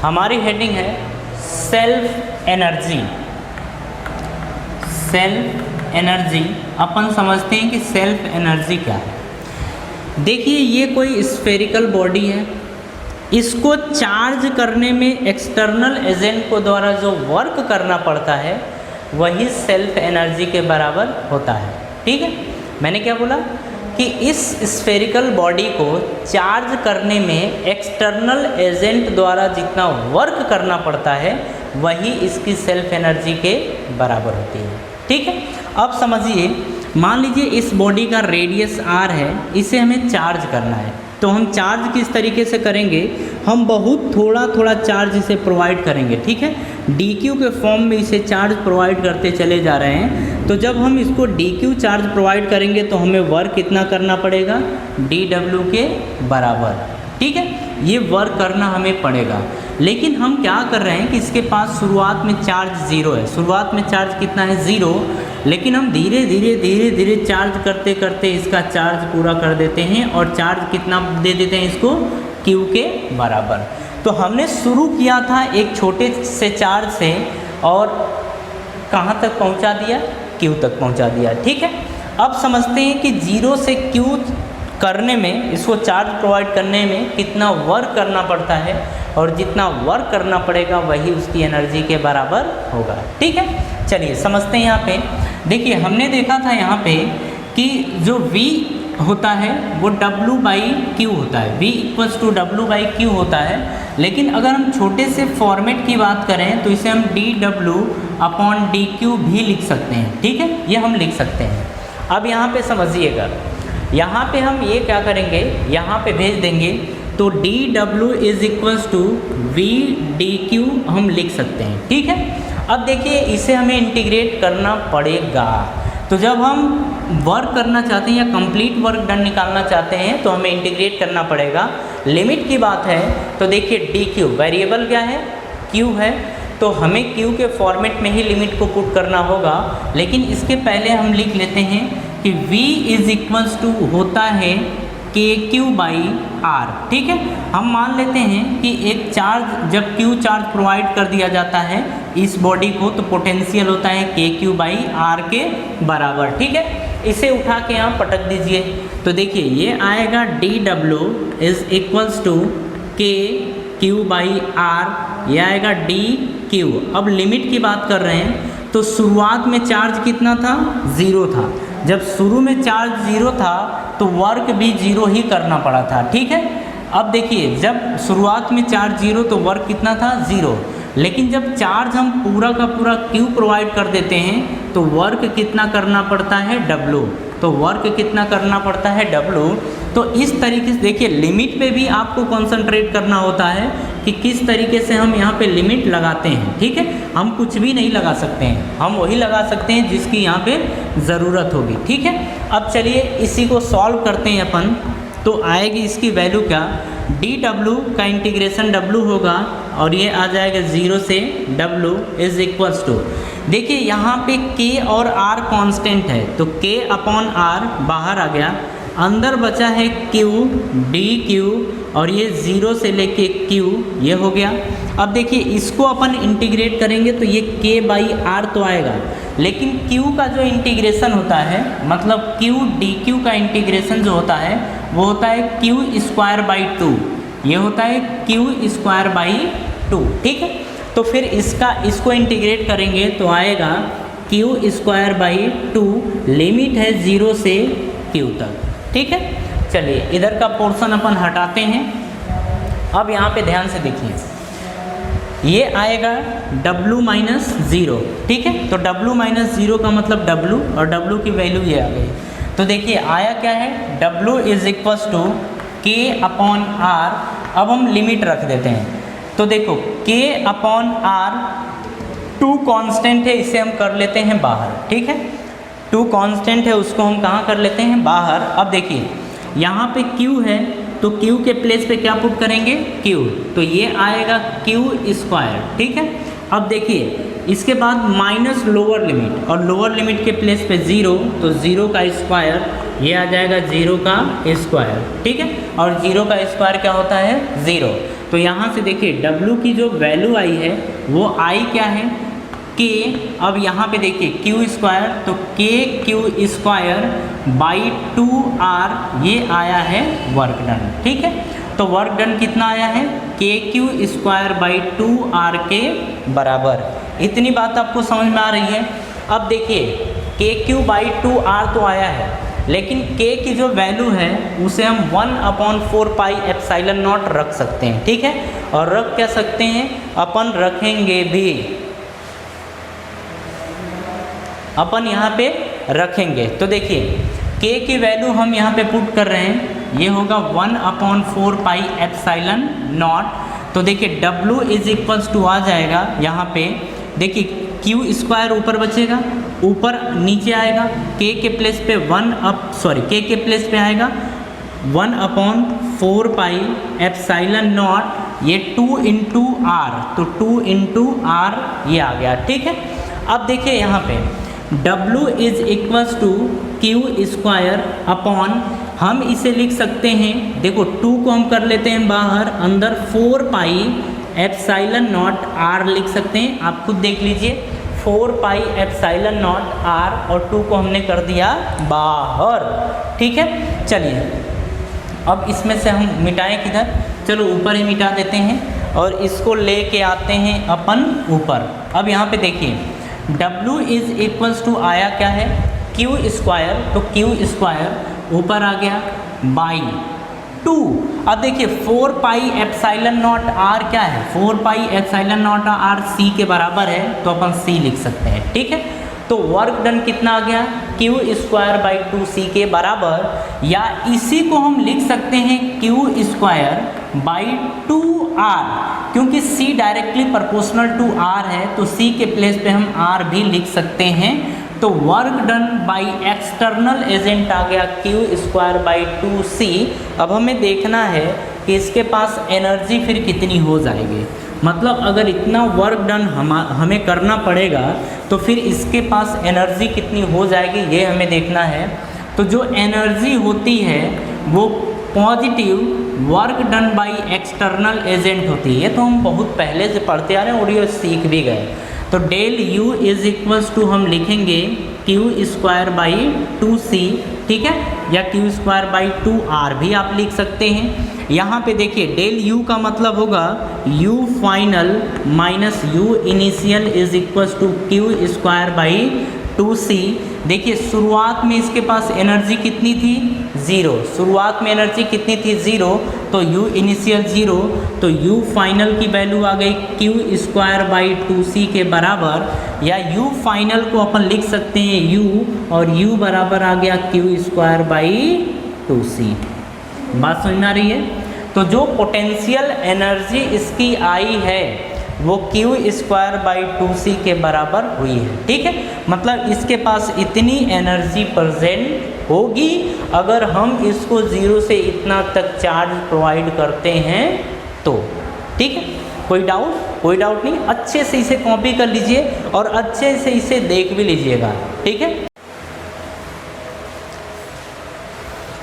हमारी हेडिंग है self energy. Self energy अपन समझते हैं कि सेल्फ एनर्जी क्या है। देखिए ये कोई स्फेरिकल बॉडी है, इसको चार्ज करने में एक्सटर्नल एजेंट को द्वारा जो वर्क करना पड़ता है वही सेल्फ एनर्जी के बराबर होता है। ठीक है, मैंने क्या बोला कि इस स्फेरिकल बॉडी को चार्ज करने में एक्सटर्नल एजेंट द्वारा जितना वर्क करना पड़ता है वही इसकी सेल्फ एनर्जी के बराबर होती है। ठीक है, अब समझिए, मान लीजिए इस बॉडी का रेडियस r है, इसे हमें चार्ज करना है। तो हम चार्ज किस तरीके से करेंगे, हम बहुत थोड़ा थोड़ा चार्ज इसे प्रोवाइड करेंगे। ठीक है, dq के फॉर्म में इसे चार्ज प्रोवाइड करते चले जा रहे हैं। तो जब हम इसको dq चार्ज प्रोवाइड करेंगे तो हमें वर्क कितना करना पड़ेगा, dw के बराबर। ठीक है, ये वर्क करना हमें पड़ेगा। लेकिन हम क्या कर रहे हैं कि इसके पास शुरुआत में चार्ज ज़ीरो है, शुरुआत में चार्ज कितना है, ज़ीरो। लेकिन हम धीरे धीरे चार्ज करते करते इसका चार्ज पूरा कर देते हैं और चार्ज कितना दे देते हैं इसको, Q के बराबर। तो हमने शुरू किया था एक छोटे से चार्ज से और कहाँ तक पहुँचा दिया, Q तक पहुँचा दिया। ठीक है, अब समझते हैं कि ज़ीरो से Q करने में, इसको चार्ज प्रोवाइड करने में कितना वर्क करना पड़ता है और जितना वर्क करना पड़ेगा वही उसकी एनर्जी के बराबर होगा। ठीक है, चलिए समझते हैं। यहाँ पे देखिए, हमने देखा था यहाँ पे कि जो V होता है वो W/Q होता है, V = W/Q होता है। लेकिन अगर हम छोटे से फॉर्मेट की बात करें तो इसे हम dW/dQ भी लिख सकते हैं। ठीक है, ये हम लिख सकते हैं। अब यहाँ पे समझिएगा, यहाँ पे हम ये क्या करेंगे, यहाँ पे भेज देंगे तो dW = V/dQ हम लिख सकते हैं। ठीक है, अब देखिए इसे हमें इंटीग्रेट करना पड़ेगा। तो जब हम वर्क करना चाहते हैं या कंप्लीट वर्क डन निकालना चाहते हैं तो हमें इंटीग्रेट करना पड़ेगा। लिमिट की बात है तो देखिए dQ वेरिएबल क्या है, Q है, तो हमें Q के फॉर्मेट में ही लिमिट को पुट करना होगा। लेकिन इसके पहले हम लिख लेते हैं कि V = होता है KQ/R। ठीक है, हम मान लेते हैं कि एक चार्ज, जब Q चार्ज प्रोवाइड कर दिया जाता है इस बॉडी को तो पोटेंशियल होता है KQ/R के बराबर। ठीक है, इसे उठा के यहाँ पटक दीजिए तो देखिए ये आएगा dW = KQ/R, ये आएगा dQ। अब लिमिट की बात कर रहे हैं तो शुरुआत में चार्ज कितना था, ज़ीरो था। जब शुरू में चार्ज ज़ीरो था तो वर्क भी ज़ीरो ही करना पड़ा था। ठीक है, अब देखिए जब शुरुआत में चार्ज ज़ीरो तो वर्क कितना था, ज़ीरो। लेकिन जब चार्ज हम पूरा का पूरा Q प्रोवाइड कर देते हैं तो वर्क कितना करना पड़ता है, W। तो वर्क कितना करना पड़ता है, W। तो इस तरीके से देखिए लिमिट पे भी आपको कंसंट्रेट करना होता है कि किस तरीके से हम यहाँ पे लिमिट लगाते हैं। ठीक है, हम कुछ भी नहीं लगा सकते हैं, हम वही लगा सकते हैं जिसकी यहाँ पे ज़रूरत होगी। ठीक है, अब चलिए इसी को सॉल्व करते हैं अपन। तो आएगी इसकी वैल्यू क्या, dW का इंटीग्रेशन W होगा और ये आ जाएगा 0 से W = देखिए यहाँ पे K और R कांस्टेंट है तो K/R बाहर आ गया, अंदर बचा है Q dQ और ये 0 से लेके Q ये हो गया। अब देखिए इसको अपन इंटीग्रेट करेंगे तो ये K/R तो आएगा, लेकिन Q का जो इंटीग्रेशन होता है, मतलब Q dQ का इंटीग्रेशन जो होता है वो होता है Q²/2, ये होता है Q²/2। ठीक है, तो फिर इसको इंटीग्रेट करेंगे तो आएगा Q²/2, लिमिट है 0 से Q तक। ठीक है, चलिए इधर का पोर्शन अपन हटाते हैं। अब यहाँ पे ध्यान से देखिए, ये आएगा W-0। ठीक है, तो W-0 का मतलब W और W की वैल्यू ये आ गई। तो देखिए आया क्या है, W = K/R। अब हम लिमिट रख देते हैं तो देखो K/R 2 कांस्टेंट है, इसे हम कर लेते हैं बाहर। ठीक है, 2 कांस्टेंट है उसको हम कहाँ कर लेते हैं, बाहर। अब देखिए यहाँ पे Q है तो Q के प्लेस पे क्या पुट करेंगे, Q, तो ये आएगा Q²। ठीक है, अब देखिए इसके बाद माइनस लोअर लिमिट और लोअर लिमिट के प्लेस पे 0, तो 0 का स्क्वायर ये आ जाएगा 0 का स्क्वायर। ठीक है, और 0 का स्क्वायर क्या होता है, 0। तो यहाँ से देखिए W की जो वैल्यू आई है वो आई क्या है K। अब यहाँ पे देखिए Q स्क्वायर, तो KQ² बाई 2R ये आया है वर्क डन। ठीक है, तो वर्क डन कितना आया है KQ² बाई 2R के बराबर। इतनी बात आपको समझ में आ रही है। अब देखिए KQ बाई 2R तो आया है, लेकिन K की जो वैल्यू है उसे हम 1/4 पाई एप्सिलॉन नॉट रख सकते हैं। ठीक है, और रख क्या सकते हैं, अपन रखेंगे भी, अपन यहाँ पे रखेंगे। तो देखिए K की वैल्यू हम यहाँ पे पुट कर रहे हैं, ये होगा 1/4 पाई एप्सिलॉन नॉट। तो देखिए W इज इक्वल्स टू आ जाएगा यहाँ पे, देखिए Q² ऊपर बचेगा, ऊपर नीचे आएगा, K के प्लेस पे K के प्लेस पे आएगा 1/4 पाई एप्सिलॉन नॉट, ये 2 × R, तो 2 × R ये आ गया। ठीक है, अब देखिए यहाँ पे W is equals to Q² upon, हम इसे लिख सकते हैं, देखो 2 को हम कर लेते हैं बाहर, अंदर 4 पाई एप्सिलॉन नॉट R लिख सकते हैं। आप खुद देख लीजिए, 4 पाई एप्सिलॉन नॉट R और 2 को हमने कर दिया बाहर। ठीक है, चलिए अब इसमें से हम मिटाएं किधर, चलो ऊपर ही मिटा देते हैं और इसको लेके आते हैं अपन ऊपर। अब यहाँ पे देखिए W इज इक्वल्स टू आया क्या है Q², तो Q² ऊपर आ गया बाई 2। अब देखिए 4 पाई एप्सिलॉन नॉट R क्या है, 4 pi epsilon not R C के बराबर है, तो अपन C लिख सकते हैं। ठीक है, तो वर्क डन कितना आ गया Q² बाई 2C के बराबर, या इसी को हम लिख सकते हैं Q² बाई 2R, क्योंकि C directly proportional to R है, तो C के प्लेस पे हम R भी लिख सकते हैं। तो work done by external agent आ गया Q² बाई 2C। अब हमें देखना है कि इसके पास एनर्जी फिर कितनी हो जाएगी, मतलब अगर इतना वर्क डन हमें करना पड़ेगा तो फिर इसके पास एनर्जी कितनी हो जाएगी ये हमें देखना है। तो जो एनर्जी होती है वो positive work done by external agent होती है, तो हम बहुत पहले से पढ़ते आ रहे हैं और ये सीख भी गए। तो del U is equals to हम लिखेंगे Q² बाई 2C। ठीक है, या Q² बाई 2R भी आप लिख सकते हैं। यहाँ पे देखिए डेल U का मतलब होगा U final minus U initial is equals to Q² by 2C। देखिए शुरुआत में इसके पास एनर्जी कितनी थी, 0, शुरुआत में एनर्जी कितनी थी 0, तो U इनिशियल 0, तो U फाइनल की वैल्यू आ गई Q² बाई 2C के बराबर, या U फाइनल को अपन लिख सकते हैं U, और U बराबर आ गया Q² बाई 2C। बात समझ में आ रही है। तो जो पोटेंशियल एनर्जी इसकी आई है वो Q² बाई 2C के बराबर हुई है। ठीक है, मतलब इसके पास इतनी एनर्जी प्रेजेंट होगी अगर हम इसको 0 से इतना तक चार्ज प्रोवाइड करते हैं तो। ठीक है, कोई डाउट नहीं, अच्छे से इसे कॉपी कर लीजिए और अच्छे से इसे देख भी लीजिएगा। ठीक है,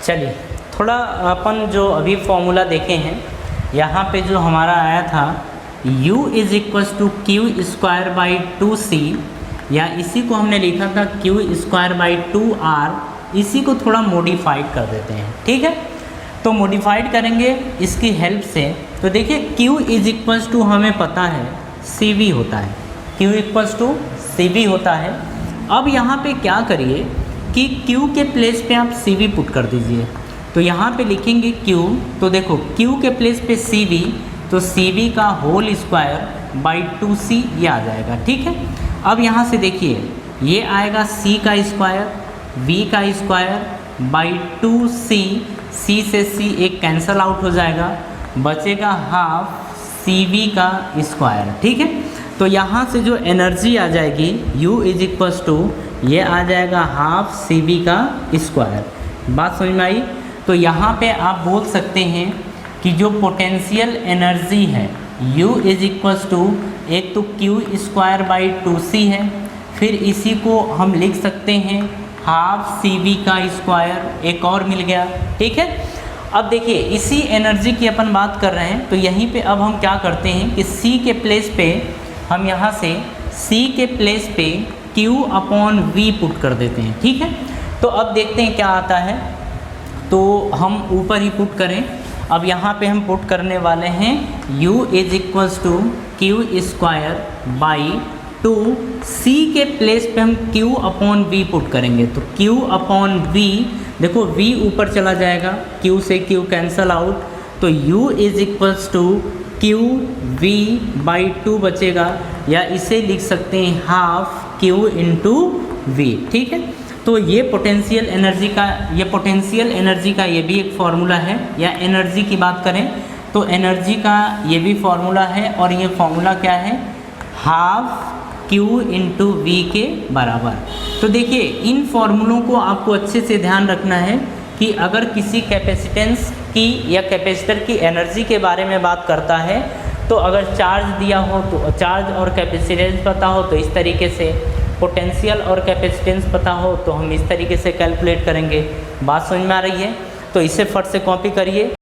चलिए थोड़ा अपन जो अभी फॉर्मूला देखे हैं, यहाँ पे जो हमारा आया था U is equals to Q² by 2C, या इसी को हमने लिखा था Q² बाई 2R, इसी को थोड़ा मॉडिफाइड कर देते हैं। ठीक है, तो मॉडिफाइड करेंगे इसकी हेल्प से। तो देखिए Q इज इक्वल्स टू हमें पता है CV होता है, Q इक्वल्स टू CV होता है। अब यहाँ पे क्या करिए कि Q के प्लेस पे आप CV पुट कर दीजिए, तो यहाँ पे लिखेंगे Q, तो देखो Q के प्लेस पे CV, तो CV का होल स्क्वायर बाई 2C ये आ जाएगा। ठीक है, अब यहाँ से देखिए ये आएगा C का स्क्वायर, V का स्क्वायर बाई 2C, C से C एक कैंसल आउट हो जाएगा, बचेगा हाफ CV का स्क्वायर। ठीक है, तो यहाँ से जो एनर्जी आ जाएगी U इज इक्वल्स टू ये आ जाएगा हाफ CV का स्क्वायर। बात समझ में आई। तो यहाँ पे आप बोल सकते हैं कि जो पोटेंशियल एनर्जी है U इज इक्वल्स टू एक तो Q² बाई 2C है, फिर इसी को हम लिख सकते हैं हाफ CV का स्क्वायर, एक और मिल गया। ठीक है, अब देखिए इसी एनर्जी की अपन बात कर रहे हैं, तो यहीं पे अब हम क्या करते हैं कि C के प्लेस पे हम यहाँ से C के प्लेस पे Q/V पुट कर देते हैं, ठीक है। तो अब देखते हैं क्या आता है, तो हम ऊपर ही पुट करें। अब यहाँ पे हम पुट करने वाले हैं U = Q²/2, C के प्लेस पे हम Q/V पुट करेंगे, तो Q/V, देखो V ऊपर चला जाएगा, Q से Q कैंसल आउट, तो U = QV/2 बचेगा, या इसे लिख सकते हैं ½ Q × V, ठीक है। तो ये पोटेंशियल एनर्जी का ये भी एक फार्मूला है, या एनर्जी की बात करें तो एनर्जी का ये भी फार्मूला है, और ये फार्मूला क्या है, ½ Q × V के बराबर। तो देखिए इन फार्मूलों को आपको अच्छे से ध्यान रखना है कि अगर किसी कैपेसिटेंस की या कैपेसिटर की एनर्जी के बारे में बात करता है, तो अगर चार्ज दिया हो तो चार्ज और कैपेसिटेंस पता हो तो इस तरीके से, पोटेंशियल और कैपेसिटेंस पता हो तो हम इस तरीके से कैलकुलेट करेंगे। बात समझ में आ रही है? तो इसे फट से कॉपी करिए।